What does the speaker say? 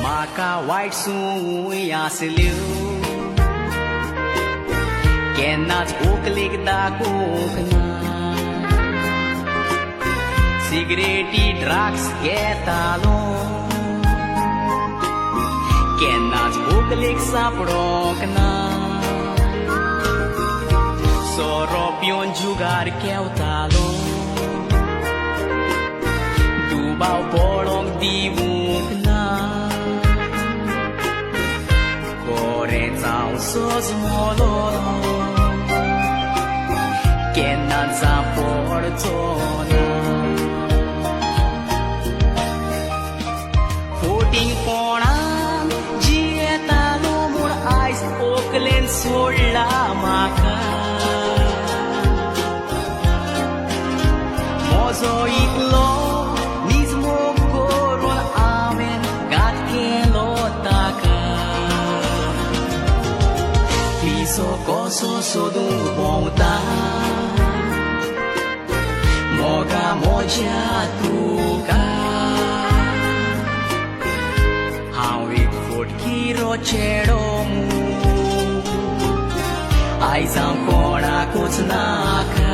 Maka white soon yasilu Cannot uklik da kokna Cigarette drugs get alone Cannot uklik saprokna Soropion jugar keu talon Dubau polong dibukna Corezau sos moloro Kenan sa fortuna Footing ponan Jieta no more eyes Oakland sola maka Mozo itlo Nismo koron amen Gat kelo taka Piso koso sodu bonta Moga moja tuka Hawik food kiro chedomu Ai sam kona kutsnaka